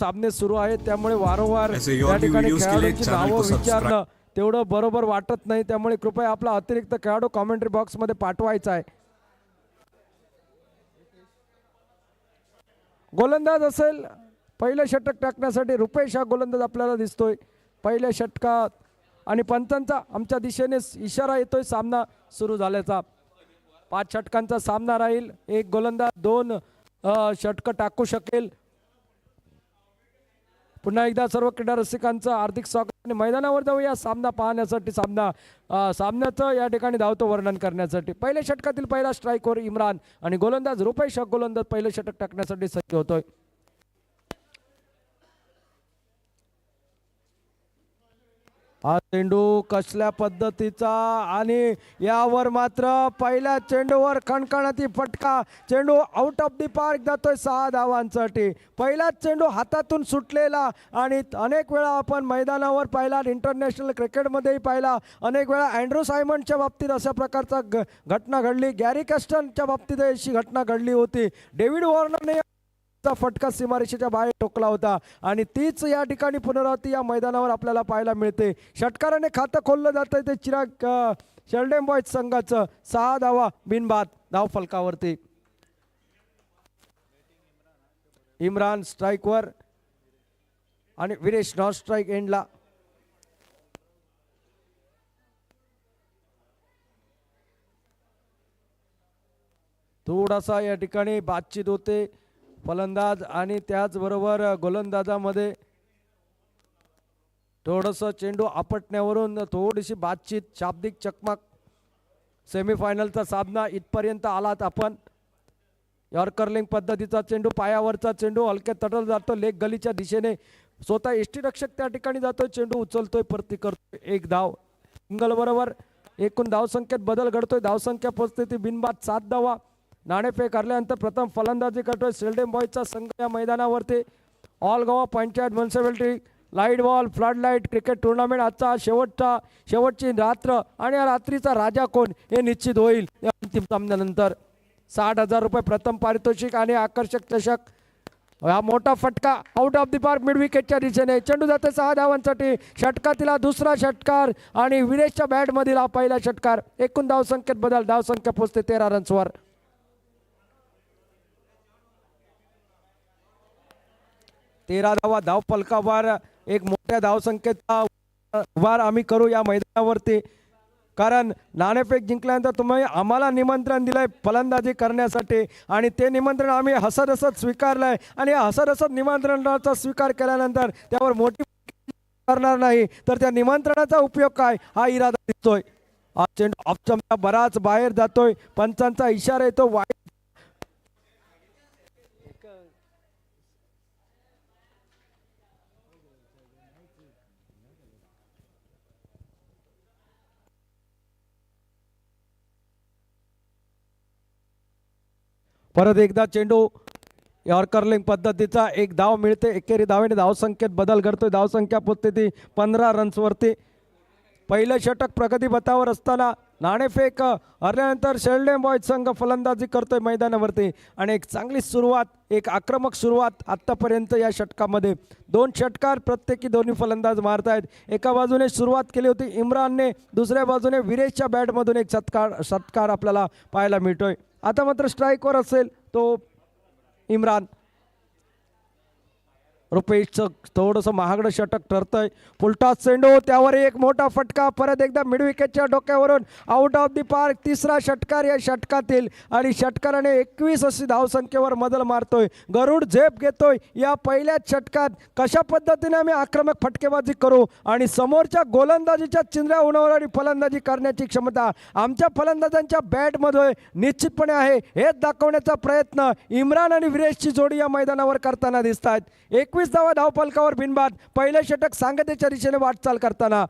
सामने सुरू आहेत, त्यामुळे वारंवार ऐसे या और भी ठिकाणी वीडियोस के लिए खेळाडूंची चैनल नावं को सब्सक्राइब विचारणं तेवढं बरोबर वाटत नाही, त्यामुळे कृपया आपला अतिरिक्त खेळाडू कमेंट्री बॉक्स मध्ये पाठवायचा आहे. गोलंदाज असेल पहिलं षटक टाकण्यासाठी रुपेश हा गोलंदाज आपल्याला दिसतोय पहिल्या षटकात, आणि पंचांचा आमच्या दिशेने इशारा येतोय सामना सुरू झाल्याचा. 5 षटकांचा सामना राहील, एक गोलंदाज 2 षटक टाकू शकेल. पुन्हा एकदा सर्व क्रीडा रसिकांचं हार्दिक स्वागत, आणि मैदानावर जाऊया सामना पाहण्यासाठी, सामन्याचं या ठिकाणी धावतो वर्णन करण्यासाठी. पहिल्या षटकातील पहिला स्ट्राईकवर इम्रान आणि गोलंदाज रुपेश हा गोलंदाज पहिलं षटक टाकण्यासाठी सज्ज होतोय. हा चेंडू कसल्या पद्धतीचा, आणि यावर मात्र पहिल्या चेंडूवर खणखणाती फटका, चेंडू आउट ऑफ दी पार्क जातोय 6 धावांसाठी. पहिलाच चेंडू हातातून सुटलेला, आणि अनेक वेळा आपण मैदानावर पाहिला, इंटरनॅशनल क्रिकेटमध्येही पाहिला, अनेक वेळा अँड्रू सायमंडच्या बाबतीत अशा प्रकारचा घटना घडली, गॅरी कस्टनच्या बाबतीत अशी घटना घडली होती. डेव्हिड वॉर्नरने फटका सीमारेषेच्या बाहेर टोकला होता, आणि तीच या ठिकाणी पुनरावृत्ती या मैदानावर आपल्याला पाहायला मिळते. षटकाराने खातं खोललं जातं ते चिराग शेल्डन बॉयज संघाचं. 6 धावा बिनबाद धाव फलकावरती. इम्रान स्ट्राईकवर आणि विरेश नॉन स्ट्राईक एंडला. थोडासा या ठिकाणी बातचीत होते फलंदाज आणि त्याचबरोबर गोलंदाजामध्ये, थोडंसं चेंडू आपटण्यावरून थोडीशी बातचीत, शाब्दिक चकमक. सेमीफायनलचा सामना इथपर्यंत आलात आपण. यॉर्करलिंग पद्धतीचा चेंडू, पायावरचा चेंडू हलक्या तटल जातो लेग गलीच्या दिशेने, स्वतः यष्टीरक्षक त्या ठिकाणी जातोय, चेंडू उचलतोय, परती करतोय, 1 धाव. सिंगल बरोबर एकूण धावसंख्येत बदल घडतोय. धावसंख्या पोहोचते ती बिनबाद 7 धावा. नाणेफेक हरल्यानंतर प्रथम फलंदाजी करतोय शेल्डन बॉयजचा संघ या मैदानावरती. All Goa panchayat municipality light ball flood light cricket tournament आजचा शेवटची रात्र, आणि या रात्रीचा राजा कोण हे निश्चित होईल या अंतिम सामन्यानंतर. 60,000 रुपये प्रथम पारितोषिक आणि आकर्षक चषक. हा मोठा फटका out of the park mid विकेटच्या दिशेने. चेंडू जाते 6 धावांसाठी. षटकातील दुसरा षटकार आणि विरेशच्या बॅटमधील हा पहिला षटकार. एकूण धावसंख्येत बदल, धावसंख्या पोहोचते 13 रन्सवर. 13 धावा धाव फलकावर. एक मोठ्या धावसंख्येचा वार आम्ही करू या मैदानावरती, कारण नाणेफेक जिंकल्यानंतर तुम्ही आम्हाला निमंत्रण दिलंय फलंदाजी करण्यासाठी, आणि ते निमंत्रण आम्ही हसत हसत स्वीकारलंय, आणि हसत हसत निमंत्रणाचा स्वीकार केल्यानंतर त्यावर मोठी करणार नाही, तर त्या निमंत्रणाचा उपयोग काय हा इरादा दिसतोय. हा चेंडू ऑफचमचा बराच बाहेर जातोय, पंचांचा इशारा येतो वाईट. परत एकदा चेंडू यॉर्करलिंग पद्धतीचा, 1 धाव मिळते. एकेरी धावेने धावसंख्येत बदल घडतोय. धावसंख्या पोचते ती 15 रन्सवरती. पहिलं षटक प्रगतीपथावर असताना नाणेफेक हरल्यानंतर शेल्डन बॉयज संघ फलंदाजी करतोय मैदानावरती, आणि एक चांगली सुरुवात, एक आक्रमक सुरुवात आत्तापर्यंत या षटकामध्ये. 2 षटकार प्रत्येकी दोन्ही फलंदाज मारतायत. एका बाजूने सुरुवात केली होती इम्रानने, दुसऱ्या बाजूने विरेशच्या बॅटमधून एक षटकार आपल्याला पाहायला मिळतोय. आता मात्र स्ट्राईकवर असेल तो इम्रान. रुपेशचं थोडंसं महागडं षटक ठरतंय. फुलटॉस चेंडू, त्यावर एक मोठा फटका, परत एकदा मिड विकेटच्या डोक्यावरून आउट ऑफ दी पार्क. तिसरा षटकार या षटकातील, आणि षटकाराने 21 अशी धावसंख्येवर मदल मारतोय. गरुड झेप घेतोय या पहिल्याच षटकात. कशा पद्धतीने आम्ही आक्रमक फटकेबाजी करू आणि समोरच्या गोलंदाजीच्या चिंध्या उडवणारी फलंदाजी करण्याची क्षमता आमच्या फलंदाजांच्या बॅटमध्ये निश्चितपणे आहे, हेच दाखवण्याचा प्रयत्न इम्रान आणि विरेशची जोडी या मैदानावर करताना दिसत आहेत. 21 धावा धाव फलकावर बिनबाद. पहिलं षटक सांगतेच्या दिशेने वाटचाल करताना.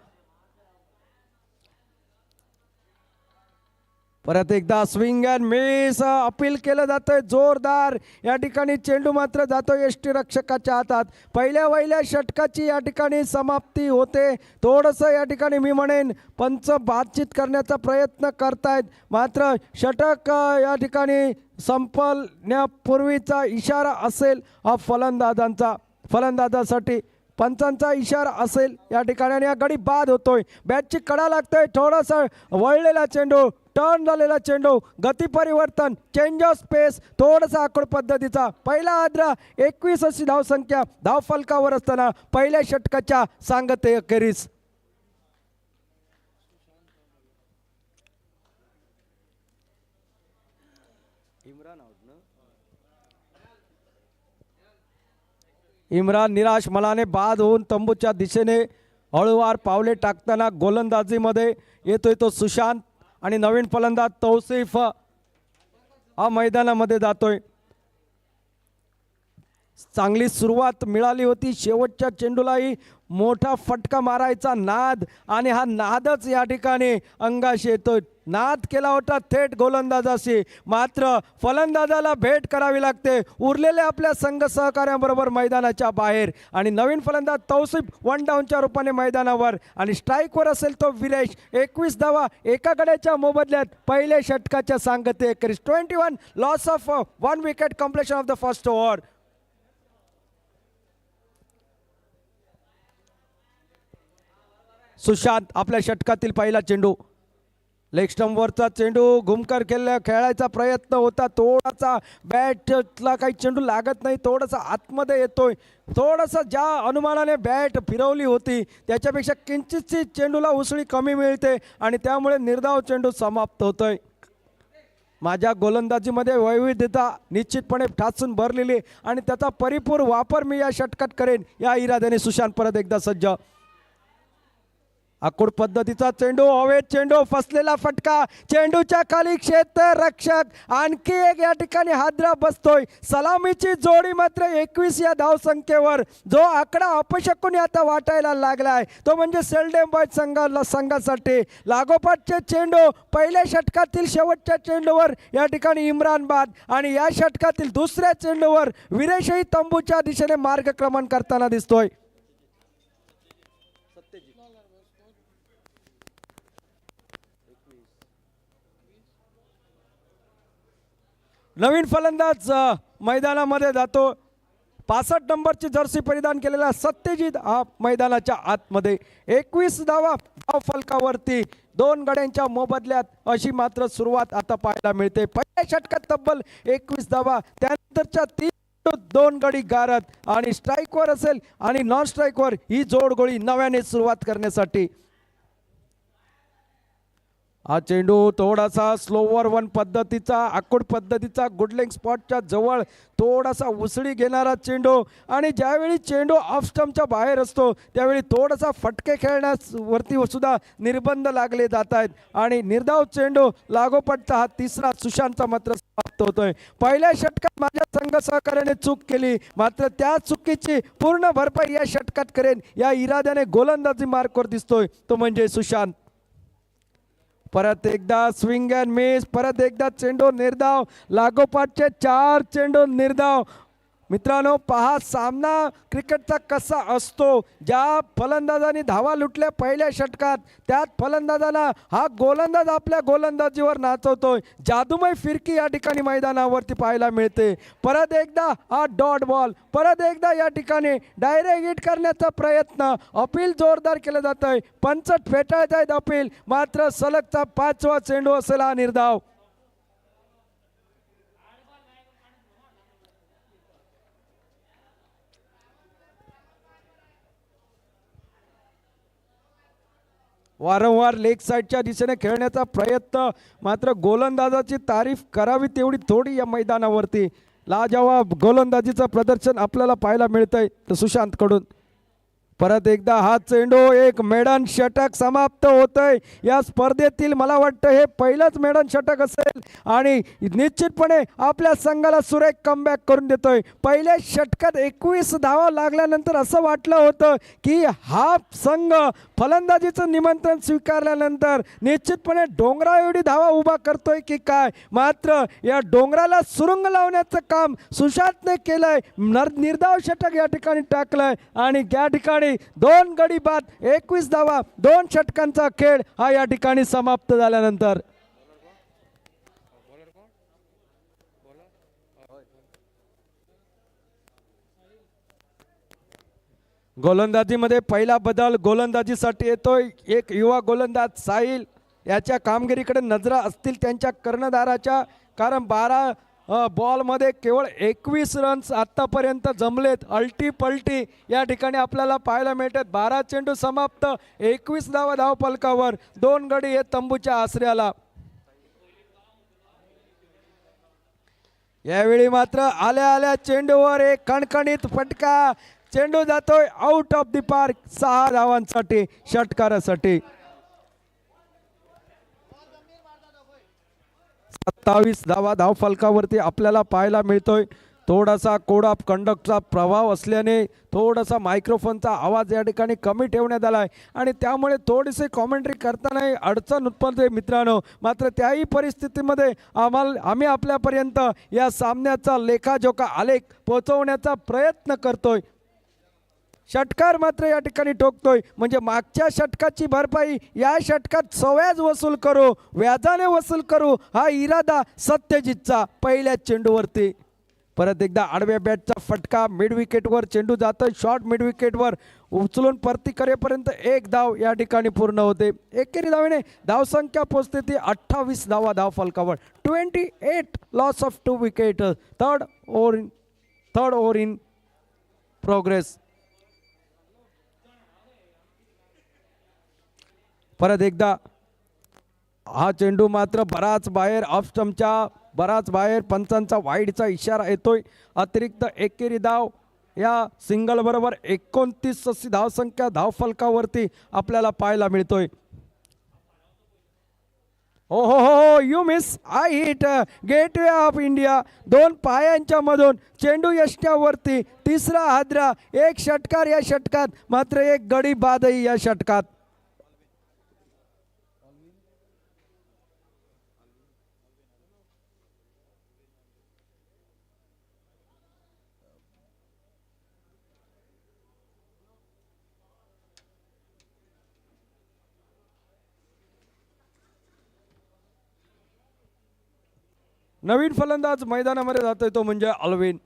परत एकदा स्विंग अँड मिस अपील केलं जातंय जोरदार. या ठिकाणी चेंडू मात्र जातोय यष्टीरक्षकाच्या हातात. पहिल्या षटकाची या ठिकाणी समाप्ती होते. थोडंसं या ठिकाणी मी म्हणेन पंच बातचीत करण्याचा प्रयत्न करतायत, मात्र षटक या ठिकाणी संपण्यापूर्वीचा इशारा असेल हा फलंदाजांचा. फलंदाजासाठी पंचांचा इशारा असेल या ठिकाणी आणि हा गडी बाद होतोय. बॅटची कडा लागतोय, थोडासा वळलेला चेंडू, टर्न झालेला चेंडू, गती परिवर्तन, चेंज ऑफ स्पेस, थोडासा आखूड पद्धतीचा पहिला आद्रा 21 अशी धावसंख्या धावफलकावर असताना पहिल्या षटकाच्या सांगते अखेरीस. इम्रान निराश मनाने बाद होऊन तंबूच्या दिशेने हळूवार पावले टाकताना गोलंदाजीमध्ये येतोय तो सुशांत आणि नवीन फलंदाज तौसिफ हा मैदानामध्ये जातोय. चांगली सुरुवात मिळाली होती, शेवटच्या चेंडूलाही मोठा फटका मारायचा नाद आणि हा नादच या ठिकाणी अंगाशी येतोय. नाद केला होता थेट गोलंदाजाशी, मात्र फलंदाजाला भेट करावी लागते उरलेल्या आपल्या संघ सहकार्यांबरोबर मैदानाच्या बाहेर. आणि नवीन फलंदाज तौसिफ वन डाऊनच्या रूपाने मैदानावर आणि स्ट्राईकवर असेल तो विरेश. 21 धावा एका गड्याच्या मोबदल्यात पहिल्या षटकाच्या सांगते 21 loss of 1 wicket completion of the first over. Sushant आपल्या षटकातील पहिला चेंडू, लेग स्टंपवरचा चेंडू, घुमकर खेळायचा प्रयत्न होता, थोडासा बॅटला काही चेंडू लागत नाही, थोडासा आतमध्ये येतोय, थोडासा ज्या अनुमानाने बॅट फिरवली होती त्याच्यापेक्षा किंचितची चेंडूला उसळी कमी मिळते आणि त्यामुळे निर्धाव चेंडू समाप्त होतोय. माझ्या गोलंदाजीमध्ये वैविध्यता निश्चितपणे ठासून भरलेली आणि त्याचा परिपूर्ण वापर मी या षटकात करेन या इराद्याने सुशांत परत एकदा सज्ज. आखूड पद्धतीचा चेंडू, हवेत चेंडू, फसलेला फटका, चेंडूच्या खाली क्षेत्ररक्षक, आणखी एक या ठिकाणी हादरा बसतोय. सलामीची जोडी मात्र 21 या धावसंख्येवर. जो आकडा अपशकुनी आता वाटायला लागलाय तो म्हणजे सेल्डम बॉय संघासाठी. लागोपाठचे चेंडू, पहिल्या षटकातील शेवटच्या चेंडूवर या ठिकाणी इम्रान बाद आणि या षटकातील दुसऱ्या चेंडूवर विरेशही तंबूच्या दिशेने मार्गक्रमण करताना दिसतोय. नवीन फलंदाज मैदानामध्ये जातो. 65 नंबरची जर्सी परिधान केलेला सत्यजित हा मैदानाच्या आतमध्ये. 21 धावा फलकावरती 2 गड्यांच्या मोबदल्यात अशी मात्र सुरुवात आता पाहायला मिळते. पहिल्या षटकात तब्बल 21 धावा, त्यानंतरच्या 2 गडी गारत आणि स्ट्राईकवर असेल आणि नॉन स्ट्राईकवर ही जोडगोळी नव्याने सुरुवात करण्यासाठी. हा चेंडू थोडासा स्लोवर वन पद्धतीचा, आखूड पद्धतीचा, गुडलिंग स्पॉटच्या जवळ थोडासा उसळी घेणारा चेंडू आणि ज्यावेळी चेंडू ऑफ स्टंपच्या बाहेर असतो त्यावेळी थोडासा फटके खेळण्यावरती सुद्धा निर्बंध लागले जात आहेत आणि निर्धाव चेंडू लागोपाठचा हा तिसरा सुशांतचा मात्र समाप्त होतोय. पहिल्या षटकात माझ्या संघ सहकार्याने चूक केली, मात्र त्या चुकीची पूर्ण भरपाई या षटकात करेन या इराद्याने गोलंदाजी मार्कवर दिसतोय तो म्हणजे सुशांत. परत एकदा स्विंग अँड मिस, परत एकदा चेंडू निर्धाव, लागोपाठचे 4 चेंडू निर्धाव. मित्रांनो पहा सामना क्रिकेटचा कसा असतो. ज्या फलंदाजांनी धावा लुटल्या पहिल्या षटकात त्यात फलंदाजाला हा गोलंदाज आपल्या गोलंदाजीवर नाचवतोय. जादूमय फिरकी या ठिकाणी मैदानावरती पाहायला मिळते. परत एकदा हा डॉट बॉल, परत एकदा या ठिकाणी डायरेक्ट हिट करण्याचा प्रयत्न, अपील जोरदार केलं जात आहे, पंच फेटाळत आहेत अपील, मात्र सलगचा 5वा चेंडू असेल हा निर्धाव. वारंवार लेग साईडच्या दिशेने खेळण्याचा प्रयत्न, मात्र गोलंदाजाची तारीफ करावी तेवढी थोडी या मैदानावरती. लाजवाब गोलंदाजीचं प्रदर्शन आपल्याला पाहायला मिळतंय सुशांतकडून. परत एकदा हा चेंडू, एक मेडन षटक समाप्त होतंय या स्पर्धेतील. मला वाटतं हे पहिलंच मेडन षटक असेल आणि निश्चितपणे आपल्या संघाला सुरेख कमबॅक करून देतोय. पहिल्या षटकात 21 धावा लागल्यानंतर असं वाटलं होतं की हा संघ फलंदाजीचं निमंत्रण स्वीकारल्यानंतर निश्चितपणे डोंगरा एवढी धावा उभा करतोय की काय, मात्र या डोंगराला सुरुंग लावण्याचं काम सुशांतने केलंय. निर्धाव षटक या ठिकाणी टाकलंय आणि या ठिकाणी 2 गडी बाद, 21 धावा, 2 षटकांचा खेळ हा या ठिकाणी समाप्त झाल्यानंतर गोलंदाजीमध्ये पहिला बदल गोलंदाजीसाठी येतोय. एक युवा गोलंदाज साहिल याच्या कामगिरीकडे नजरा असतील त्यांच्या कर्णधाराच्या, कारण 12 बॉलमध्ये केवळ 21 रन्स आतापर्यंत जमलेत. अल्टी पलटी या ठिकाणी आपल्याला पाहायला मिळतात. 12 चेंडू समाप्त, 21 धावा धावफलकावर, 2 गडी हे तंबूच्या आसऱ्याला. यावेळी मात्र आल्या आल्या चेंडूवर एक कणकणीत फटका, चेंडू जातोय आउट ऑफ द पार्क. 6 धावांसाठी षटकारासाठी. 27 धावा धावफलकावरती आपल्याला पाहायला मिळतोय. थोडासा कोड ऑफ कंडक्टचा प्रभाव असल्याने थोडासा मायक्रोफोनचा आवाज या ठिकाणी कमी ठेवण्यात आला आहे आणि त्यामुळे थोडीशी कॉमेंट्री करताना अडचण उत्पन्न मित्रांनो. मात्र त्याही परिस्थितीमध्ये आम्ही आपल्यापर्यंत या सामन्याचा लेखाजोखा आलेख पोहोचवण्याचा प्रयत्न करतोय. षटकार मात्र या ठिकाणी ठोकतोय, म्हणजे मागच्या षटकाची भरपाई या षटकात सव्याज वसूल करू, व्याजाने वसूल करू, हा इरादा सत्यजितचा. पहिल्या चेंडूवरती परत एकदा आडव्या बॅटचा फटका, मिड विकेटवर चेंडू जातोय, शॉर्ट मिड विकेटवर उचलून परती करेपर्यंत 1 धाव या ठिकाणी पूर्ण होते. एकेरी धावेने धावसंख्या पोहोचते ती 28 धावा धावफलकावर. 28 loss of 2 wicket. Third over in progress. परत एकदा हा चेंडू मात्र बराच बाहेर, ऑफ स्टंपच्या बराच बाहेर, पंचांचा वाईडचा इशारा येतोय. अतिरिक्त एकेरी धाव या सिंगल बरोबर 29 अशी धावसंख्या धावफलकावरती आपल्याला पाहायला मिळतोय. ओ हो हो, you miss, I hit, gateway of India. 2 पायांच्या मधून चेंडू यष्ट्यावरती, तिसरा हादरा, एक षटकार या षटकात, मात्र एक गडी बादही या षटकात. नवीन फलंदाज मैदानामध्ये जातोय तो म्हणजे अल्विन.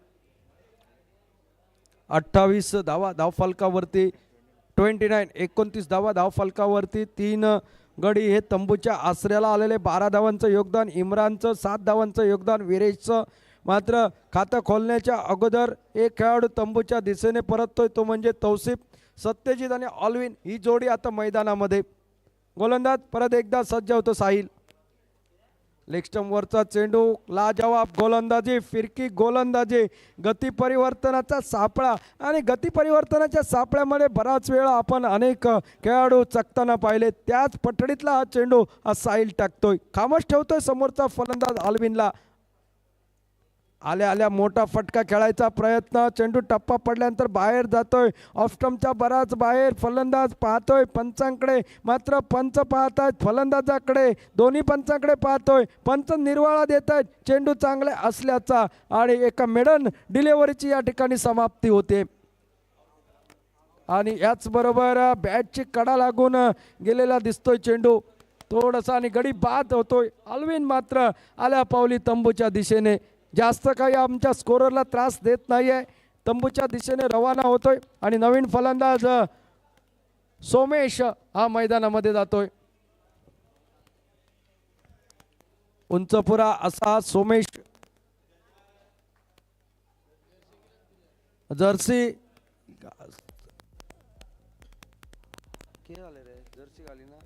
28 धावा धावफलकावरती, 29 धावा धावफलकावरती. 3 गडी हे तंबूच्या आसऱ्याला आलेले. 12 धावांचं योगदान इम्रानचं, 7 धावांचं योगदान विरेशचं. मात्र खातं खोलण्याच्या अगोदर एक खेळाडू तंबूच्या दिशेने परततोय तो म्हणजे तौसिफ. सत्यजित आणि अल्विन ही जोडी आता मैदानामध्ये. गोलंदाज परत एकदा सज्ज होतो साहिल. लेग स्टंपवरचा चेंडू, लाजवाब गोलंदाजी, फिरकी गोलंदाजी, गती परिवर्तनाचा सापळा. आणि गती परिवर्तनाच्या सापळ्यामध्ये बराच वेळा आपण अनेक खेळाडू चकताना पाहिले. त्याच पठडीतला हा चेंडू हा साहिल टाकतोय, खामोश ठेवतोय समोरचा फलंदाज अल्विनला. आल्या आल्या मोठा फटका खेळायचा प्रयत्न, चेंडू टप्पा पडल्यानंतर बाहेर जातोय, ऑफ स्टंपच्या बराच बाहेर. फलंदाज पाहतोय पंचांकडे, मात्र पंच पाहतात फलंदाजाकडे, दोन्ही पंचांकडे पाहतोय. पंच निर्वाळा देत आहेत चेंडू चांगले असल्याचा, आणि एका मेडन डिलेव्हरीची या ठिकाणी समाप्ती होते. आणि याचबरोबर बॅटची कडा लागून गेलेला दिसतोय चेंडू थोडासा, आणि गडी बाद होतोय. अल्विन मात्र आल्या पावली तंबूच्या दिशेने, जास्त काही आमच्या स्कोररला त्रास देत नाही आहे, तंबूच्या दिशेने रवाना होतोय. आणि नवीन फलंदाज सोमेश हा मैदानामध्ये जातोय. उंचपुरा असा सोमेश, जर्सी जर्सी घाली ना.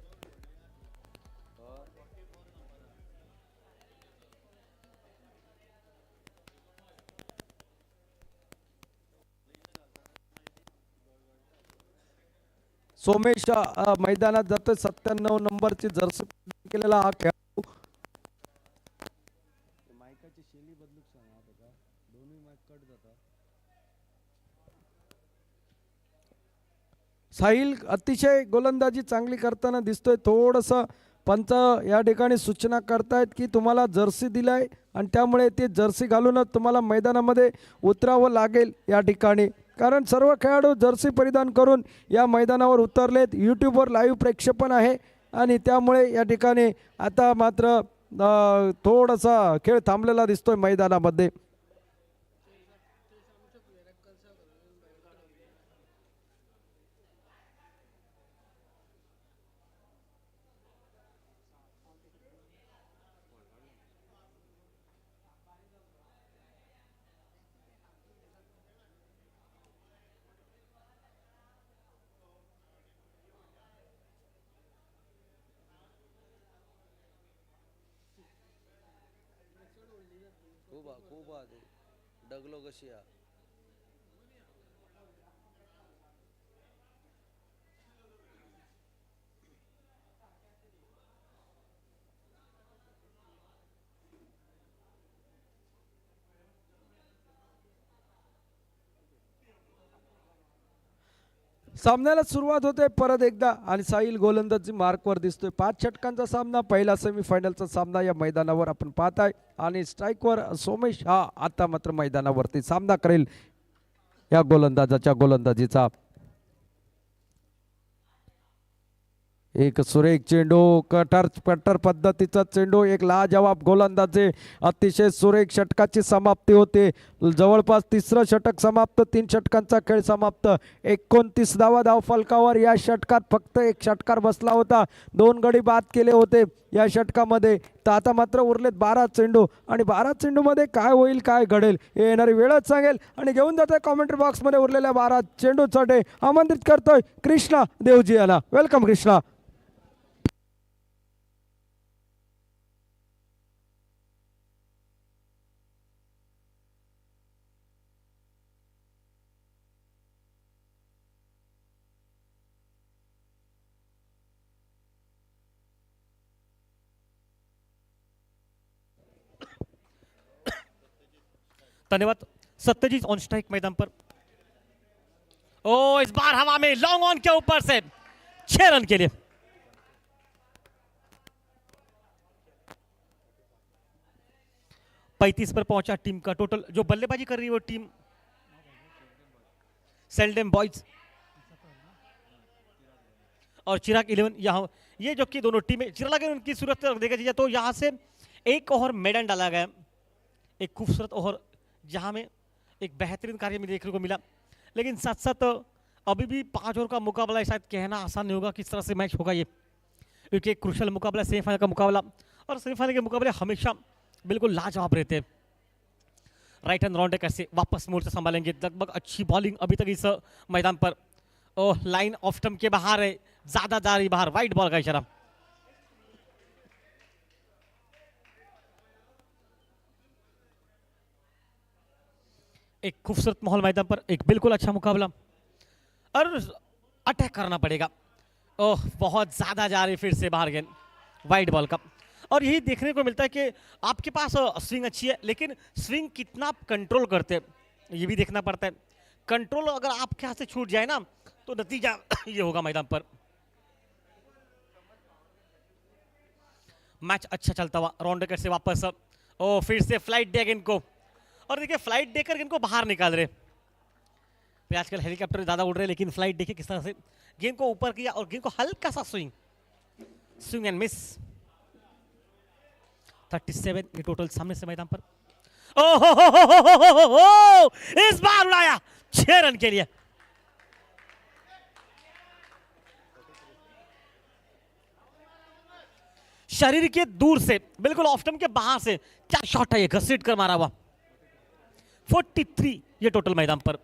सोमेश मैदानात जातोय. 97 नंबरची जर्सी केलेला हा खेळाडू. माईकाची शैली बदलूक सांगा बघा, दोन्ही माईक कट जातात. साहिल अतिशय गोलंदाजी चांगली करताना दिसतोय. थोडंसं पंच या ठिकाणी सूचना करतायत की तुम्हाला जर्सी दिलाय आणि त्यामुळे ते जर्सी घालूनच तुम्हाला मैदानामध्ये उतरावं लागेल या ठिकाणी, कारण सर्व खेळाडू जर्सी परिधान करून या मैदानावर उतरलेत. यूट्यूबवर लाईव्ह प्रेक्षेपण आहे आणि त्यामुळे या ठिकाणी आता मात्र थोडासा खेळ थांबलेला दिसतोय मैदानामध्ये. खूप खूप आधी डगलो कशी आहे. सामन्याला सुरुवात होते परत एकदा आणि साहिल गोलंदाजी मार्कवर दिसतोय. 5 षटकांचा सामना, पहिला सेमीफायनलचा सामना या मैदानावर आपण पाहताय आणि स्ट्राईकवर सोमेश हा आता मात्र मैदानावरती सामना करेल या गोलंदाजाच्या गोलंदाजीचा. एक सुरेख चेंडू, कटर पद्धतीचा चेंडू, एक लाजवाब गोलंदाजी, अतिशय सुरेख षटकाची समाप्ती होते. जवळपास तिसरं षटक समाप्त, 3 षटकांचा खेळ समाप्त. 29वा धाव फलकावर या षटकात फक्त एक षटकार बसला होता. 2 गडी बाद केले होते या षटकामध्ये. तर आता मात्र उरलेत 12 चेंडू आणि 12 चेंडूमध्ये काय होईल काय घडेल हे येणारी वेळच सांगेल. आणि घेऊन जातोय कॉमेंट्री बॉक्समध्ये उरलेल्या 12 चेंडूसाठी आमंत्रित करतोय कृष्णा देवजी यांना. वेलकम कृष्णा. धन्यवाद. सत्यजीत ऑन स्ट्राइक मैदान पर. ओ इस बार हवा में लॉन्ग ऑन के ऊपर से 6 रन के लिए. पैंतीस पर पहुंचा टीम का टोटल. जो बल्लेबाजी कर रही है वो टीम सेल्डेम बॉयज और चिराग 11 यहां. ये जो कि दोनों टीमें चिराग 11 की सूरत देखा जाए तो यहां से एक ओवर मैदान डाला गया. एक खूबसूरत ओवर जहां में एक बेहतरीन कार्य में देखने को मिला. लेकिन साथ साथ अभी भी 5 ओवर का मुकाबला है. शायद कहना आसान नहीं होगा किस तरह से मैच होगा ये, क्योंकि एक क्रुशल मुकाबला, सेमीफाइनल का मुकाबला, और सेमीफाइनल के मुकाबले हमेशा बिल्कुल लाजवाब रहते हैं. राइट हैंड राउंड कैसे वापस मोड़ से संभालेंगे. लगभग अच्छी बॉलिंग अभी तक इस मैदान पर. ओह लाइन ऑफ स्टंप के बाहर है, ज्यादा जा रही बाहर, वाइड बॉल का इशारा. एक खूबसूरत माहौल मैदान पर, एक बिल्कुल अच्छा मुकाबला और अटैक करना पड़ेगा. ओह बहुत ज्यादा जा रही, फिर से बाहर गेंद, वाइड बॉल का. और यही देखने को मिलता है कि आपके पास स्विंग अच्छी है, लेकिन स्विंग कितना आप कंट्रोल करते हैं ये भी देखना पड़ता है. कंट्रोल अगर आपके हाथ से छूट जाए ना तो नतीजा ये होगा मैदान पर. मैच अच्छा चलता हुआ राउंड से वापस. ओ फिर से फ्लाइट दिया गेंद को, और देखिए फ्लाइट देकर गेंद को बाहर निकाल रहे. आजकल हेलीकॉप्टर ज्यादा उड़ रहे हैं, लेकिन फ्लाइट देखिए किस तरह से गेंद को ऊपर किया और गेंद को हल्का सा स्विंग, स्विंग एंड मिस. 37 ये टोटल सामने से मैदान पर. ओ इस बार उड़ाया 6 रन के लिए. शरीर के दूर से बिल्कुल ऑफ स्टंप के बाहर से क्या शॉट है ये, घसीट कर मारा हुआ. 43 ये टोटल मैदान पर.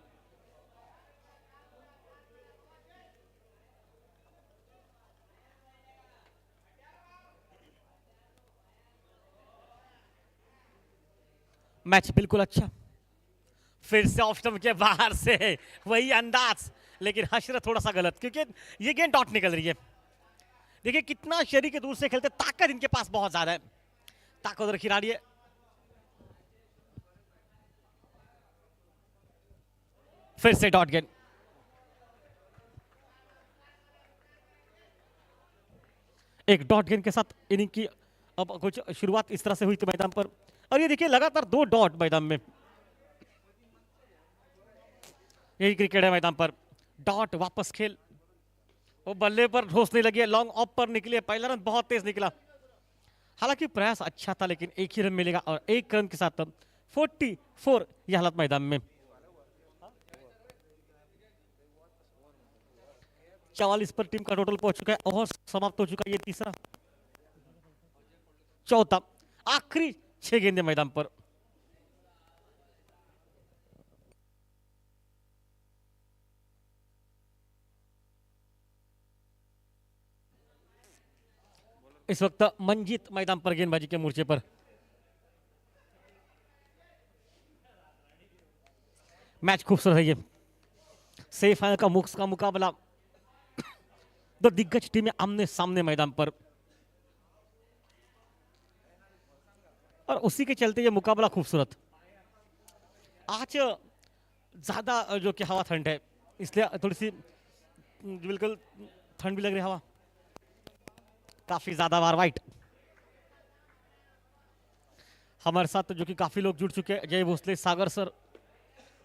मैच बिल्कुल अच्छा, फिर से ऑफ स्टंप के बाहर से वही अंदाज, लेकिन हशरत थोड़ा सा गलत, क्योंकि ये गेंद डॉट निकल रही है. देखिए कितना शरीर के दूर से खेलते, ताकत इनके पास बहुत ज्यादा है, ताकतवर खिलाड़ी है. फिर से डॉट गेंद. एक डॉट गेंद के साथ इनिंग की अब कुछ शुरुआत इस तरह से हुई थी मैदान पर. और ये देखिए लगातार 2 डॉट मैदान में. यही क्रिकेट है मैदान पर. डॉट वापस खेल, वो बल्ले पर ठोस नहीं लगी, लॉन्ग ऑफ पर निकली. पहला रन बहुत तेज निकला, हालांकि प्रयास अच्छा था, लेकिन एक ही रन मिलेगा. और एक रन के साथ 44 यह हालत मैदान में. 44 पर टीम का टोटल पहुंच चुका है. ओवर समाप्त हो चुका है ये तीसरा, चौथा, आखिरी 6 गेंदे मैदान पर. इस वक्त मंजीत मैदान पर गेंदबाजी के मोर्चे पर. मैच खूबसूरत है ये। सेमीफाइनल का मुकाबला, दो दिग्गज टीमें आमने सामने मैदान पर, और उसी के चलते ये मुकाबला खूबसूरत। आज ज्यादा जो कि हवा ठंड है, इसलिए थोड़ी सी बिल्कुल ठंड भी लग रही है हवा, काफी ज्यादा बार वाइट। हमारे साथ जो कि काफी लोग जुड़ चुके हैं, जय भोसले, सागर सर,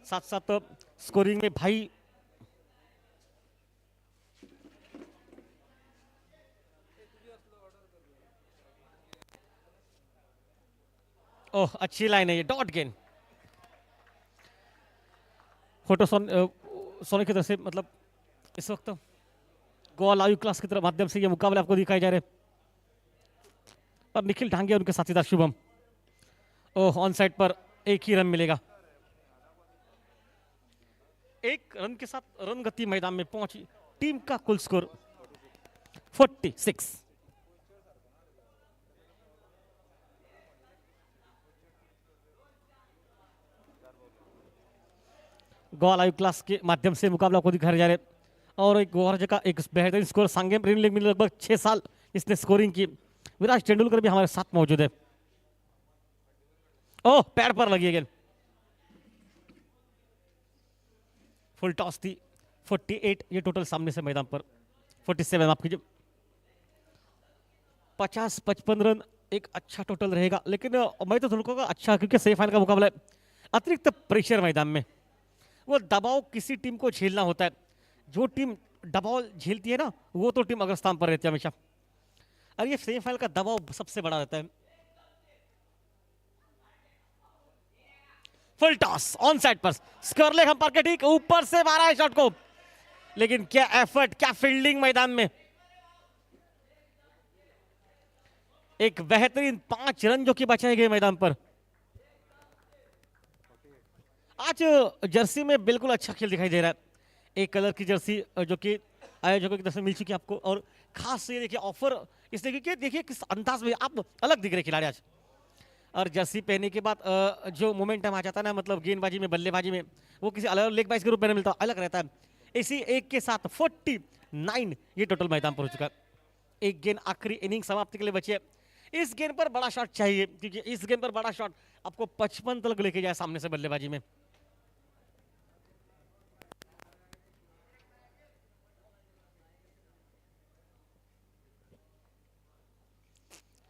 साथ साथ स्कोरिंग में भाई ओह अच्छी लाइन है ये, डॉट गेन। फोटो सोने की तरफ से, मतलब इस वक्त गोवा लाइव क्लास की तरफ माध्यम से ये मुकाबले आपको दिखाए जा रहे हैं। और निखिल ढांगे और उनके साथीदार शुभम, ओह ऑन साइड पर एक ही रन मिलेगा। एक रन के साथ रन गति मैदान में पहुंची टीम का कुल स्कोर 46। गोवा लाइव क्लास के माध्यम से मुकाबला को दिखाया जा रहे हैं। और एक गोवा का एक बेहतरीन स्कोर, सांगे प्रीमियर लीग में लगभग 6 साल इसने स्कोरिंग की, विराट तेंदुलकर भी हमारे साथ मौजूद है। ओह पैर पर लगी गेंद, फुल टॉस थी। 48 ये टोटल सामने से मैदान पर, 47 माफ कीजिए। 50-55 रन एक अच्छा टोटल रहेगा, लेकिन मैं तो थोड़ा अच्छा, क्योंकि सेमीफाइनल का मुकाबला है, अतिरिक्त प्रेशर मैदान में, वो दबाव किसी टीम को झेलना होता है। जो टीम दबाव झेलती है ना, वो तो टीम अग्रस्थान पर रहती है हमेशा, और ये सेमीफाइनल का दबाव सबसे बड़ा रहता है। फुल टॉस ऑन साइड पर, स्कॉरले हम्पर के ठीक ऊपर से मारा है शॉट को, लेकिन क्या एफर्ट, क्या फील्डिंग मैदान में। एक बेहतरीन 5 रन जो कि बचाए गए मैदान पर। आज जर्सी में बिल्कुल अच्छा खेल दिखाई दे रहा है। एक कलर की जर्सी जो कि आयोजकों की तरफ से मिल चुकी है आपको, और खास ये देखिए ऑफर, इसलिए कि देखिए किस अंदाज में आप अलग दिख रहे खिलाड़ी आज। और जर्सी पहनने के बाद जो मोमेंटम आ जाता है ना, मतलब गेंदबाजी में, बल्लेबाजी में, वो किसी अलग लेग बाइज के रूप में मिलता, अलग रहता है। इसी एक के साथ 49 ये टोटल मैदान पर हो चुका है। एक गेंद आखिरी इनिंग समाप्ति के लिए बची है। इस गेंद पर बड़ा शॉट चाहिए, क्योंकि इस गेंद पर बड़ा शॉट आपको 55 तक लेके जाए सामने से बल्लेबाजी में।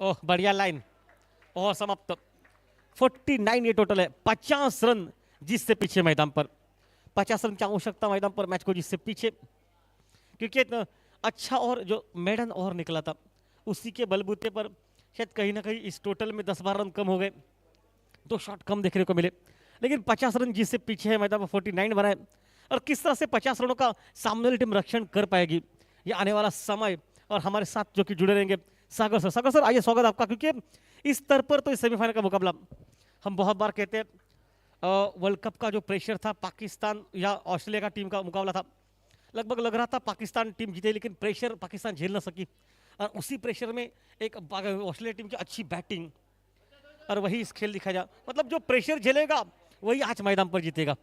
ओह बढ़िया लाइन, और समाप्त। 49 ये टोटल है, 50 रन जिससे पीछे मैदान पर, 50 रन की आवश्यकता मैदान पर मैच को जिससे पीछे, क्योंकि अच्छा और जो मेडन ओवर निकला था, उसी के बलबूते पर शायद कहीं ना कहीं इस टोटल में 10-12 रन कम हो गए, 2 शॉट कम देखने को मिले। लेकिन 50 रन जिससे पीछे है मैदान पर, 49 बनाए, और किस तरह से 50 रनों का सामने वाली टीम रक्षण कर पाएगी, ये आने वाला समय। और हमारे साथ जो कि जुड़े रहेंगे सागर सर। सागर सर आइए, स्वागत आपका, क्योंकि इस स्तर पर तो इस सेमीफाइनल का मुकाबला, हम बहुत बार कहते हैं वर्ल्ड कप का जो प्रेशर था, पाकिस्तान या ऑस्ट्रेलिया का टीम का मुकाबला था, लगभग लग रहा था पाकिस्तान टीम जीते, लेकिन प्रेशर पाकिस्तान झेल ना सकी, और उसी प्रेशर में एक ऑस्ट्रेलिया टीम की अच्छी बैटिंग, और वही इस खेल दिखाया जा, मतलब जो प्रेशर झेलेगा वही आज मैदान पर जीतेगा।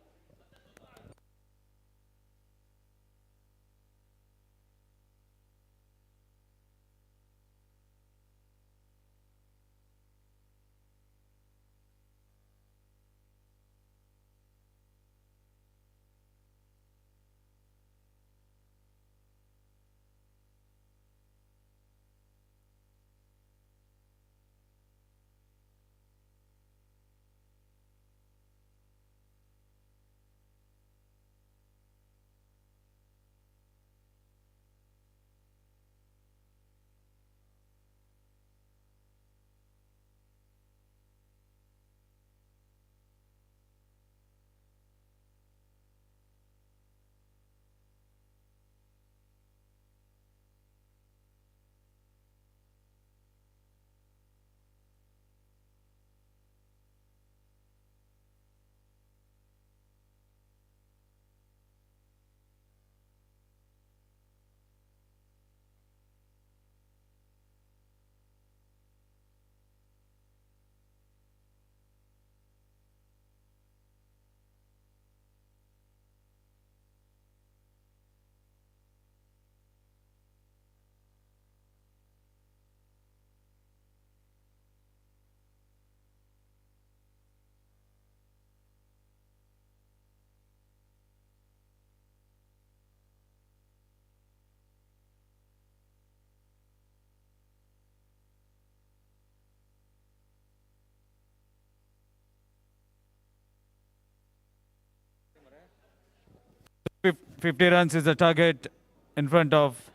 50 runs is the target in front of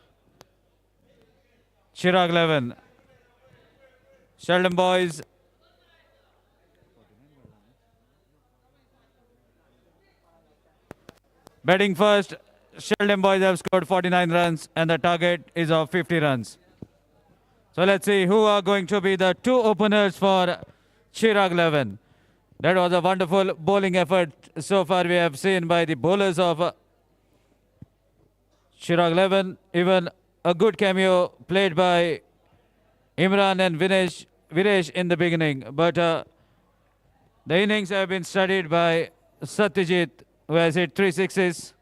Chirag 11. Sheldon Boys batting first. Sheldon Boys have scored 49 runs and the target is of 50 runs. So let's see who are going to be the two openers for Chirag 11. That was a wonderful bowling effort so far we have seen by the bowlers of Chirag 11. Even a good cameo played by Imran and Viresh in the beginning. But the innings have been studied by Satyajit, who has hit 3 sixes.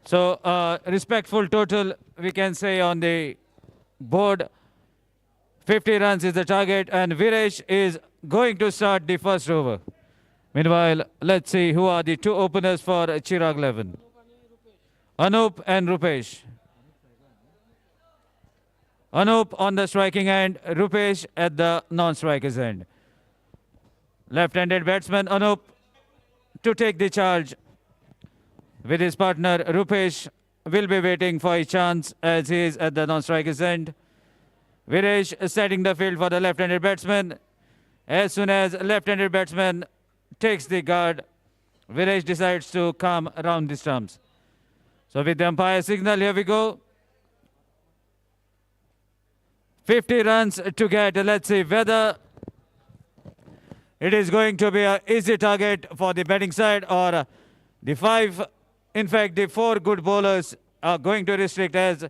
So respectful total we can say on the board. 50 runs is the target and Viresh is going to start the first over. Meanwhile, let's see who are the two openers for Chirag 11. Anup and Rupesh. Anup on the striking end, Rupesh at the non-striker's end. Left-handed batsman Anup to take the charge with his partner Rupesh will be waiting for a chance as he is at the non-striker's end. Viresh setting the field for the left-handed batsman. As soon as left-handed batsman takes the guard, Viresh decides to come around the stumps. So with the umpire signal, here we go. 50 runs to get. Let's see whether it is going to be an easy target for the batting side or the five, in fact the four good bowlers are going to restrict, as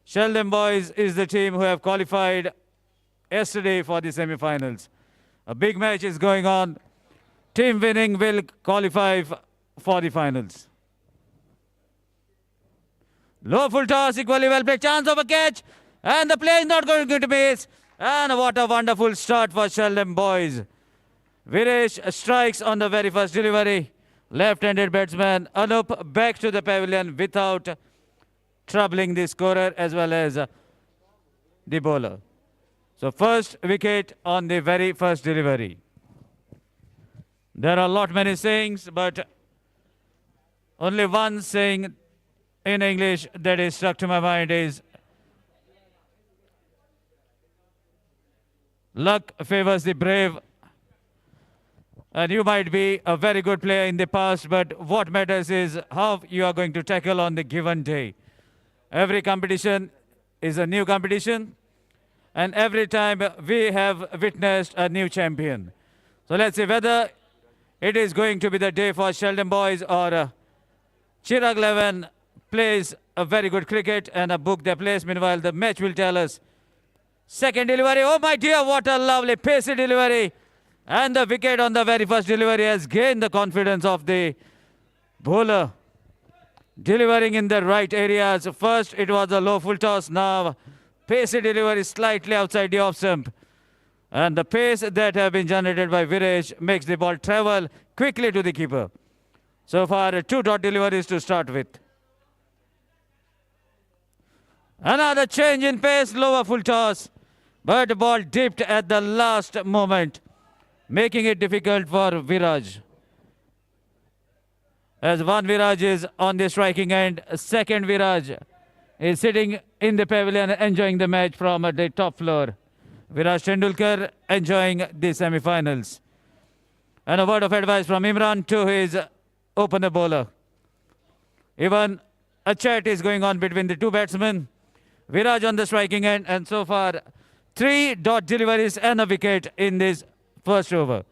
Sheldon Boys is the team who have qualified yesterday for the semi-finals. A big match is going on. Team winning will qualify for the finals. Low full toss, equally well played, chance of a catch, and the play is not going to miss. And what a wonderful start for Sheldon Boys. Viresh strikes on the very first delivery. Left-handed batsman Anup back to the pavilion without troubling the scorer as well as the bowler. So first wicket on the very first delivery. There are a lot many sayings, but only one saying in English that is stuck to my mind is luck favors the brave. And you might be a very good player in the past, but what matters is how you are going to tackle on the given day. Every competition is a new competition, and every time we have witnessed a new champion. So let's see whether it is going to be the day for Sheldon Boys or Chirag 11 plays a very good cricket and a book their place. Meanwhile, the match will tell us. Second delivery. Oh my dear, what a lovely pacey delivery. And the wicket on the very first delivery has gained the confidence of the bowler. Delivering in the right areas. First, it was a low full toss. Now, pacey delivery slightly outside the off stump. And the pace that have been generated by Viresh makes the ball travel quickly to the keeper. So far, 2 dot deliveries to start with. Another change in pace, lower full toss. But the ball dipped at the last moment, making it difficult for Viraj. As one Viraj is on the striking end, second Viraj is sitting in the pavilion enjoying the match from the top floor. Viraj Tendulkar enjoying the semi-finals. And a word of advice from Imran to his opener bowler. Even a chat is going on between the two batsmen. Viraj on the striking end, and so far 3 dot deliveries and a wicket in this first over.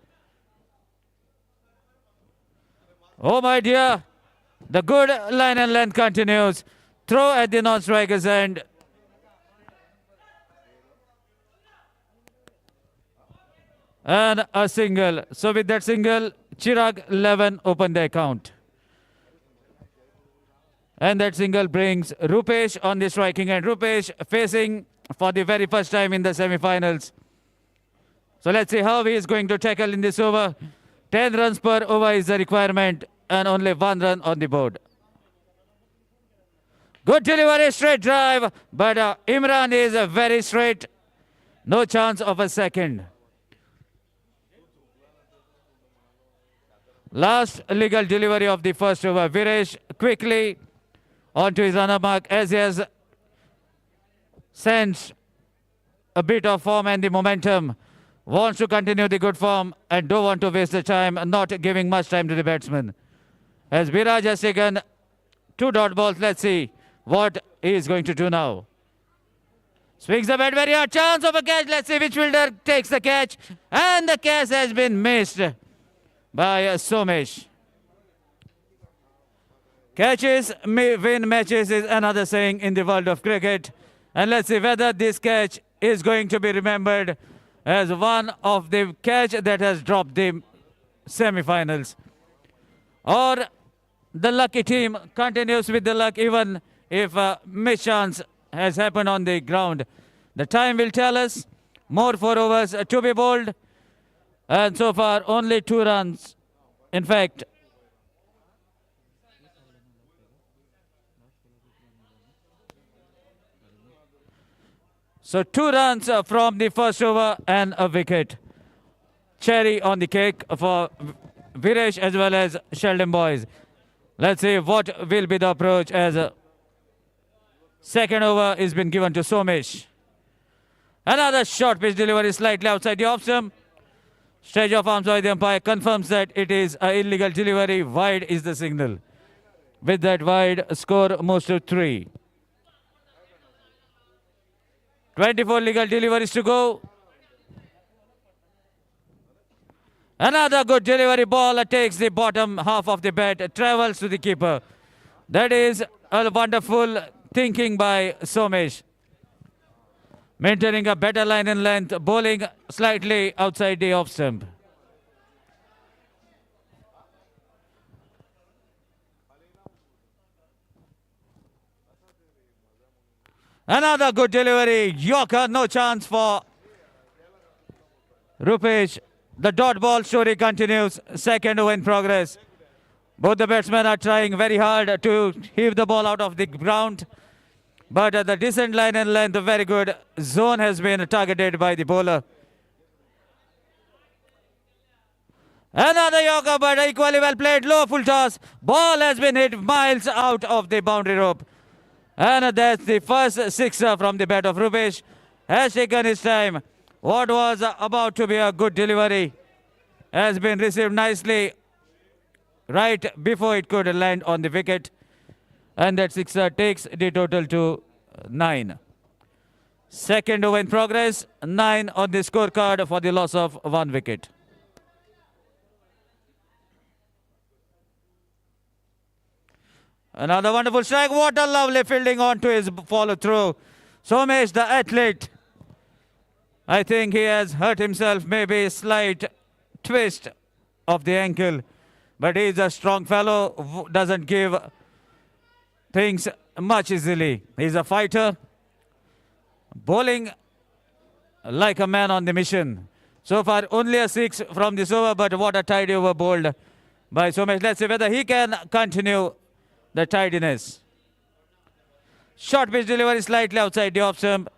Oh my dear, the good line and length continues. Throw at the non-striker's end. And a single. So with that single, Chirag 11 opened the account. And that single brings Rupesh on the striking end. Rupesh facing for the very first time in the semi-finals. So let's see how he is going to tackle in this over. 10 runs per over is the requirement and only 1 run on the board. Good delivery, straight drive, but Imran is very straight. No chance of a second. Last legal delivery of the first over. Viresh quickly onto his runner mark as he has sensed a bit of form and the momentum. Wants to continue the good form and don't want to waste the time, not giving much time to the batsman. As Viraj has taken 2 dot balls, let's see what he is going to do now. Swings the bat very hard, chance of a catch. Let's see which fielder takes the catch. And the catch has been missed by Somesh. Catches may win matches is another saying in the world of cricket. And let's see whether this catch is going to be remembered as one of the catch that has dropped the semi-finals. Or the lucky team continues with the luck even if mischance has happened on the ground. The time will tell us. More 4 overs to be bowled. And so far only 2 runs. In fact, so 2 runs from the first over and a wicket. Cherry on the cake for Viresh as well as Sheldon boys. Let's see what will be the approach as second over is been given to Somesh. Another short pitch delivery slightly outside the off stump. Stretch of arms by the umpire confirms that it is an illegal delivery. Wide is the signal. With that wide, score moves to 3. 24 legal deliveries to go. Another good delivery ball takes the bottom half of the bat, travels to the keeper. That is a wonderful thinking by Somesh. Maintaining a better line and length, bowling slightly outside the off stump. Another good delivery. Yorker, no chance for Rupesh. The dot ball story continues. Second over in progress. Both the batsmen are trying very hard to heave the ball out of the ground. But the decent line and length, very good zone has been targeted by the bowler. Another Yorker, but equally well played. Low full toss. Ball has been hit miles out of the boundary rope. And that's the first sixer from the bat of Rupesh. Has taken his time. What was about to be a good delivery has been received nicely right before it could land on the wicket. And that sixer takes the total to 9. Second over in progress. 9 on the scorecard for the loss of 1 wicket. Another wonderful strike. What a lovely fielding onto his follow-through. Somesh, the athlete. I think he has hurt himself. Maybe a slight twist of the ankle. But he's a strong fellow. Doesn't give things much easily. He's a fighter. Bowling like a man on the mission. So far, only a 6 from this over. But what a tidy over bowled by Somesh. Let's see whether he can continue the tidiness. Short pitch delivery slightly outside the off stump.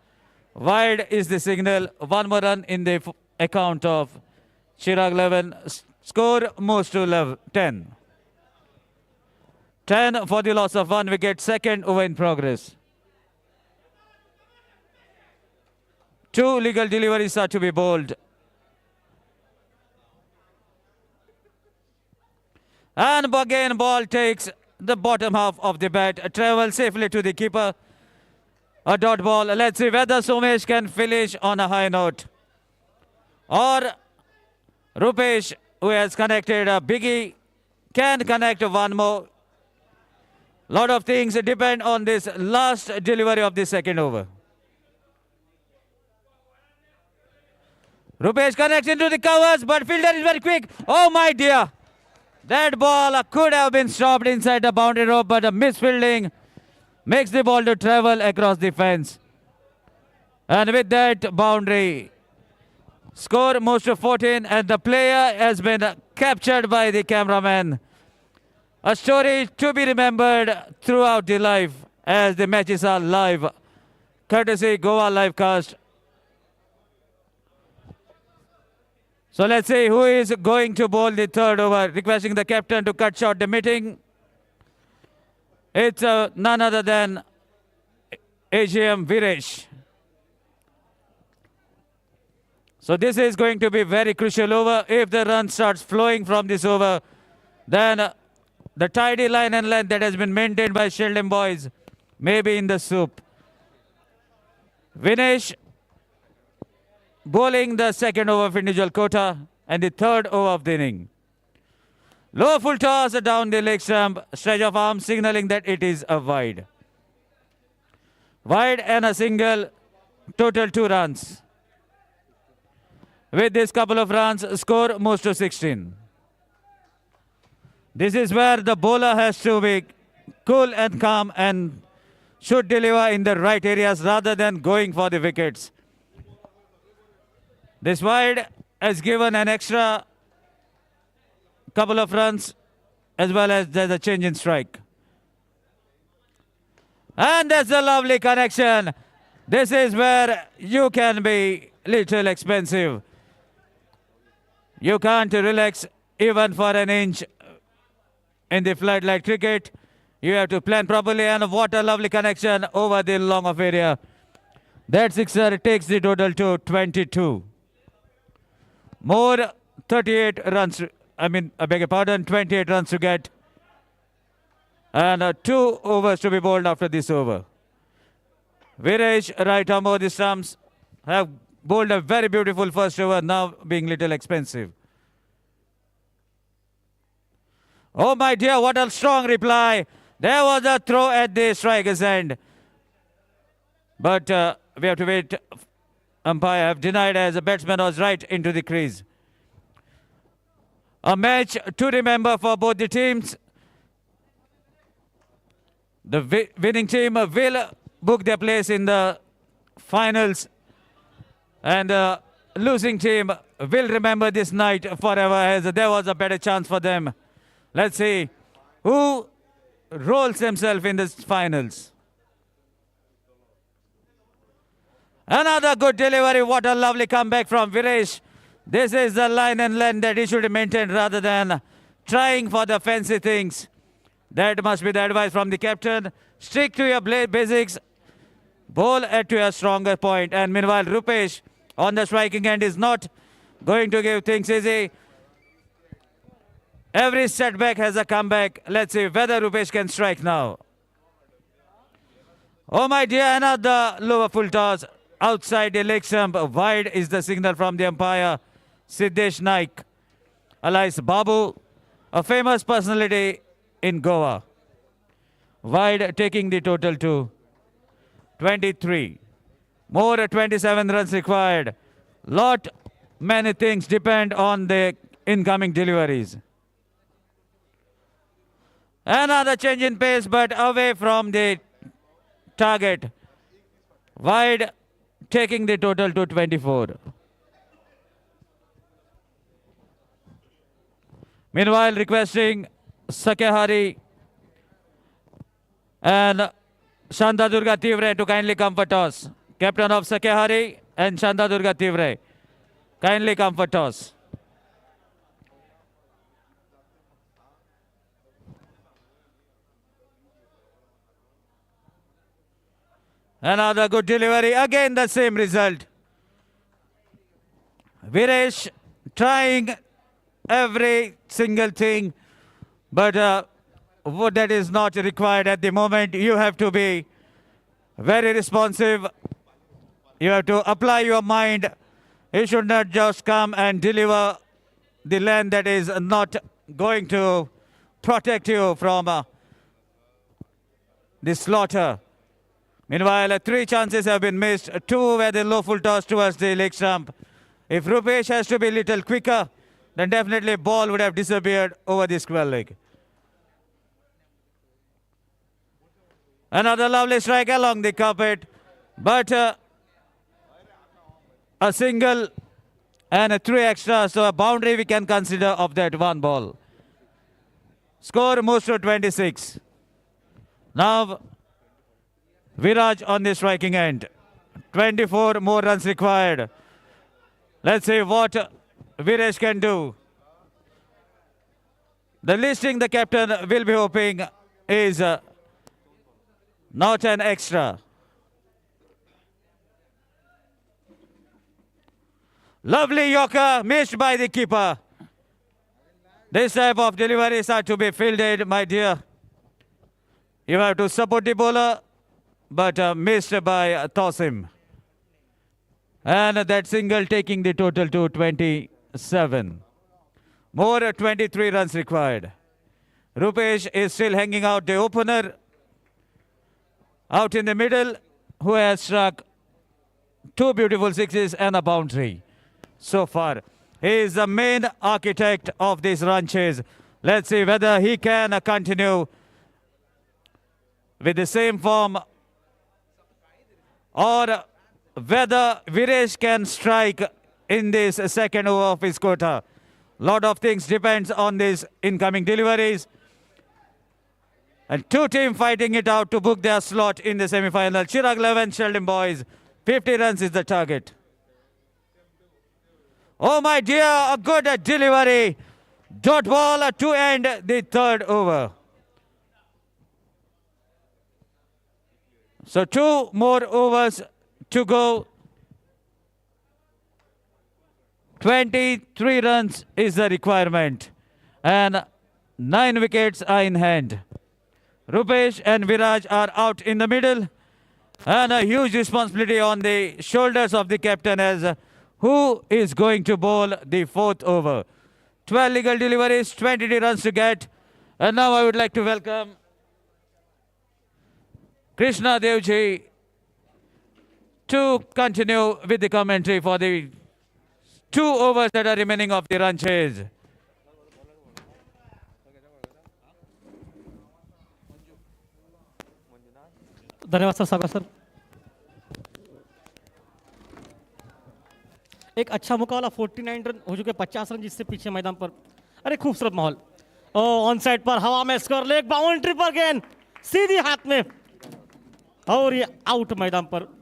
Wide is the signal. 1 more run in the account of Chirag 11. Score moves to 10. 10 for the loss of 1 wicket. Second over in progress. 2 legal deliveries are to be bowled. And again ball takes the bottom half of the bat, travels safely to the keeper. A dot ball. Let's see whether Somesh can finish on a high note. Or Rupesh, who has connected a biggie, can connect 1 more. Lot of things depend on this last delivery of the second over. Rupesh connects into the covers, but fielder is very quick. Oh my dear. That ball could have been stopped inside the boundary rope, but a misfielding makes the ball to travel across the fence. And with that boundary, score moves to 14, and the player has been captured by the cameraman. A story to be remembered throughout the life as the matches are live, courtesy Goa Livecast. So let's see who is going to bowl the third over. Requesting the captain to cut short the meeting. It's none other than AGM Viresh. So this is going to be very crucial over. If the run starts flowing from this over, then the tidy line and length that has been maintained by Sheldon boys may be in the soup. Vinesh bowling the second over of individual quota and the third over of the inning. Low full toss down the leg stump, stretch of arm signaling that it is a wide. Wide and a single, total 2 runs. With this couple of runs, score moves to 16. This is where the bowler has to be cool and calm and should deliver in the right areas rather than going for the wickets. This wide has given an extra couple of runs as well as there's a change in strike. And that's a lovely connection. This is where you can be little expensive. You can't relax even for an inch in the floodlight cricket. You have to plan properly, and what a lovely connection over the long off area. That sixer takes the total to 22. More 38 runs, I beg your pardon, 28 runs to get. And 2 overs to be bowled after this over. Viresh, right arm over the stumps, have bowled a very beautiful first over, now being little expensive. Oh my dear, what a strong reply. There was a throw at the striker's end. But we have to wait. Umpire have denied as the batsman was right into the crease. A match to remember for both the teams. The winning team will book their place in the finals. And the losing team will remember this night forever as there was a better chance for them. Let's see who rolls himself in the finals. Another good delivery. What a lovely comeback from Viresh. This is the line and length that he should maintain rather than trying for the fancy things. That must be the advice from the captain. Stick to your basics. Bowl at to a stronger point. And meanwhile, Rupesh on the striking end is not going to give things easy. Every setback has a comeback. Let's see whether Rupesh can strike now. Oh my dear, another lower full toss. Outside the leg stump. Wide is the signal from the umpire. Siddesh Naik, alias Babu, a famous personality in Goa. Wide taking the total to 23. More 27 runs required. Many things depend on the incoming deliveries. Another change in pace, but away from the target. Wide taking the total to 24. Meanwhile, requesting Sakyahari and Shanda Durga Tivre to kindly come for toss. Captain of Sakyahari and Shanda Durga Tivre, kindly come for toss. Another good delivery. Again, the same result. Viresh trying every single thing, but what that is not required at the moment. You have to be very responsive. You have to apply your mind. You should not just come and deliver the land that is not going to protect you from the slaughter. Meanwhile, 3 chances have been missed. 2 were the low full toss towards the leg stump. If Rupesh has to be a little quicker, then definitely ball would have disappeared over the square leg. Another lovely strike along the carpet, but a single and 3 extra, so a boundary we can consider of that 1 ball. Score moves to 26. Now Viraj on the striking end. 24 more runs required. Let's see what Viresh can do. The listing the captain will be hoping is not an extra. Lovely Yorker missed by the keeper. This type of deliveries are to be fielded, my dear. You have to support the bowler, but missed by Tosim. And that single taking the total to 27. More 23 runs required. Rupesh is still hanging out, the opener out in the middle, who has struck 2 beautiful sixes and a boundary so far. He is the main architect of this run chase. Let's see whether he can continue with the same form, or whether Viresh can strike in this second over of his quota. Lot of things depends on these incoming deliveries. And two teams fighting it out to book their slot in the semi-final. Chirag 11, Sheldon Boys. 50 runs is the target. Oh my dear, a good delivery. Dot ball to end the third over. So 2 more overs to go. 23 runs is the requirement. And 9 wickets are in hand. Rupesh and Viraj are out in the middle. And a huge responsibility on the shoulders of the captain, as who is going to bowl the 4th over. 12 legal deliveries, 22 runs to get. And now I would like to welcome Krishna Devji to continue with the commentary for the 2 overs that are remaining of the run chase. धन्यवाद sir, स्वागत sir. एक अच्छा मौका वाला 49 run हो चुके, 50 run जिससे पीछे मैदान पर। अरे खूबसूरत माहौल। ऑन साइड पर हवा में स्कोर, लेग बाउंड्री पर गेंद सीधी हाथ में, और ये आउट मैदान पर।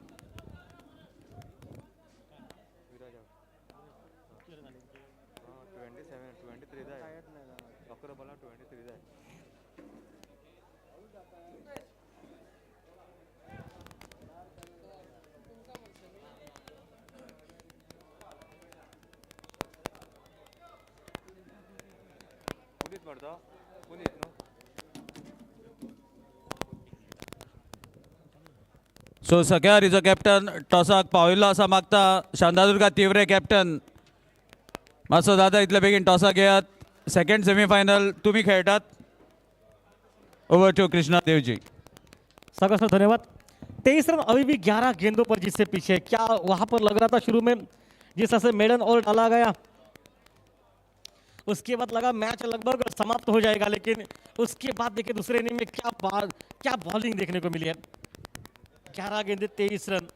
So Sakyar is a captain. टॉसाक पाविला असा मागता शांतादुर्गा तिवरे कॅप्टन. मास्टर दादा इतले बेगीन टॉसाक घेयात. सेकंड सेमीफायनल तुम्ही खेळटात. Over to Krishna Devji. स्वागत सर, धन्यवाद। 23 रन अभी भी 11 गेंदों पर जिससे पीछे। क्या वहां पर लग रहा था शुरू में जिस तरह से मेडन ओवर डाला गया, उसके बाद लगा मैच लगभग समाप्त हो जाएगा, लेकिन उसके बाद देखिए दूसरे इनिंग में क्या बॉलिंग देखने को मिली है। 11 गेंदे 23 रन।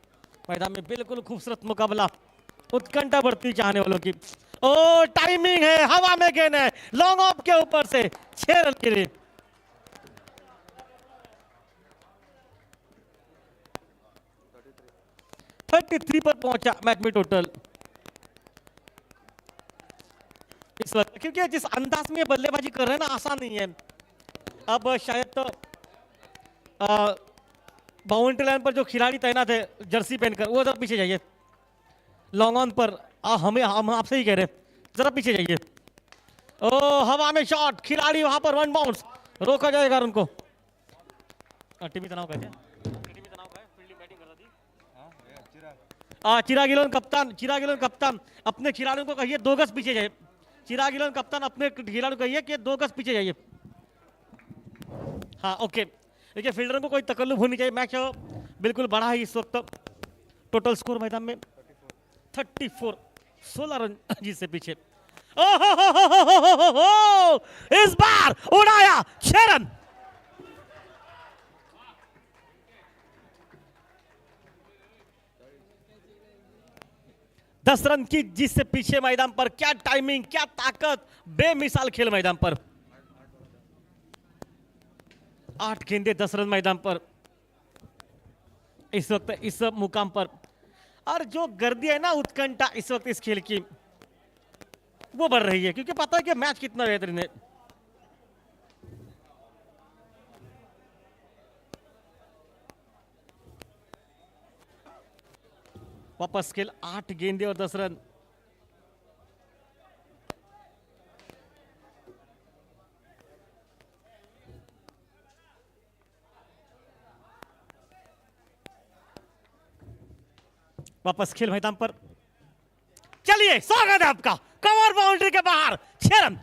मैदान में बिल्कुल खूबसूरत मुकाबला, उत्कंठा बढ़ती चाहने वालों की। ओ टाइमिंग है, हवा में गेंद है, लॉन्ग ऑफ के ऊपर से 6 रन के लिए। थ्री पर पहुंचा मैच में टोटल इस वक्त, क्योंकि जिस अंदाज में बल्लेबाजी कर रहे हैं ना, आसान नहीं है। अब शायद तो बाउंड्री लाइन पर जो खिलाड़ी तैनात है जर्सी पहनकर, वो जरा पीछे जाइए। लॉन्ग ऑन पर हम आपसे ही कह रहे हैं, जरा पीछे जाइए। ओ हवा में शॉट, खिलाड़ी वहां पर 1 बाउंस, रोका जाएगा उनको। टीमी तनाव कहते हैं, चिराग गिलोन कप्तान अपने खिलाड़ियों को कहिए 2 गज पीछे जाइए। चिराग गिलोन कप्तान अपने खिलाड़ियों को कहिए कि 2 गज पीछे जाइए। हाँ ओके, देखिए फील्डर को कोई तकल्लुफ होनी चाहिए। मैच बिल्कुल बड़ा है इस वक्त। टोटल स्कोर मैदान में 34, 16 रन जिससे पीछे। ओहो, इस बार उड़ाया 6 रन। दस रन की जिससे पीछे मैदान पर। क्या टाइमिंग, क्या ताकत, बेमिसाल खेल मैदान पर। 8 गेंदे 10 रन मैदान पर इस वक्त इस मुकाम पर। और जो गर्दी है ना, उत्कंठा इस वक्त इस खेल की, वो बढ़ रही है, क्योंकि पता है कि मैच कितना बेहतरीन है। वापस खेल, 8 गेंदे और 10 रन। वापस खेल मैदान पर। चलिए, स्वागत है आपका। कवर बाउंड्री के बाहर, 6 रन।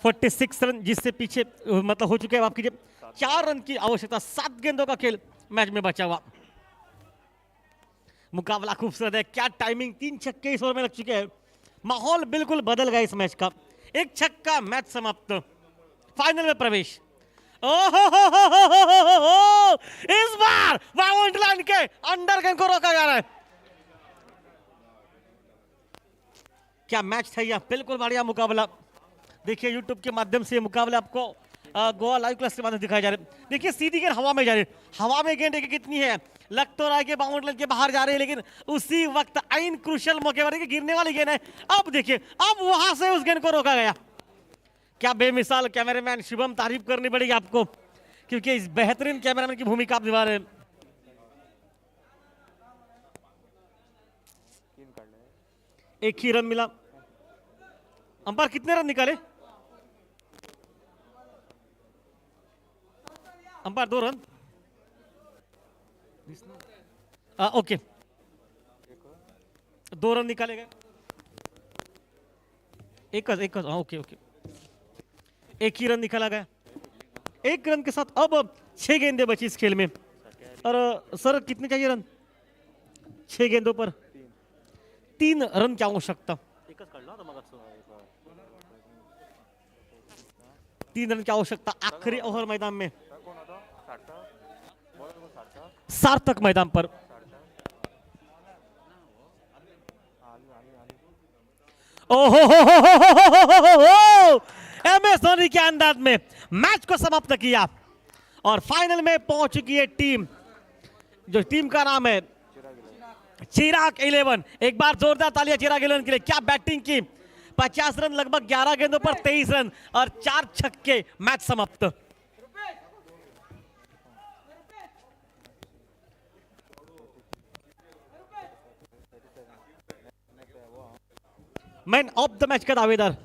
फोर्टी 46 रन, जिससे पीछे मतलब हो चुके हैं आपकी 4 रन की आवश्यकता। 7 गेंदों का खेल मैच में बचा हुआ। मुकाबला खूबसूरत है, क्या टाइमिंग, 3 छक्के इस ओवर में लग चुके हैं। माहौल बिल्कुल बदल गया इस मैच का। एक छक्का, मैच समाप्त, फाइनल में प्रवेश। ओहो, इस बार बाउंड्री लाइन के अंडर गेंद को रोका जा रहा है। क्या मैच था यह, बिल्कुल बढ़िया मुकाबला। देखिए यूट्यूब के माध्यम से ये मुकाबला आपको गोवा लाइव क्लास के माध्यम से दिखाया जा रहा है। देखिए सीधी गेंद हवा में जा रही है, हवा में गेंद देखिए कितनी है, लग तो रहा है कि बाउंड्री लाइन के बाहर जा रही है, लेकिन उसी वक्त आइन क्रूशल मौके पर गिरने वाली गेंद है। अब देखिए, अब वहां से उस गेंद को रोका गया। क्या बेमिसाल कैमरामैन शुभम, तारीफ करनी पड़ेगी आपको, क्योंकि इस बेहतरीन कैमरामैन की भूमिका आप निभा रहे हैं। एक ही रन मिला। अंपायर कितने रन निकाले? Umpire 2 run. ओके, 2 रन निकाले गए। एक ओके ओके, एक ही रन निकाला गया। 1 रन के साथ अब 6 गेंदें बची इस खेल में। और सर कितने चाहिए रन? 6 गेंदों पर 3 रन की आवश्यकता। 3 रन की आवश्यकता आखिरी ओवर मैदान में। सार्थक मैदान पर। MS धोनी के अंदाज में मैच को समाप्त किया और फाइनल में पहुंच चुकी है टीम, जो टीम का नाम है चिराग 11। एक बार जोरदार तालियां चिराग 11 के लिए। क्या बैटिंग की, 50 रन, लगभग 11 गेंदों पर 23 रन और 4 छक्के, मैच समाप्त। मैन ऑफ द मैच का दावेदार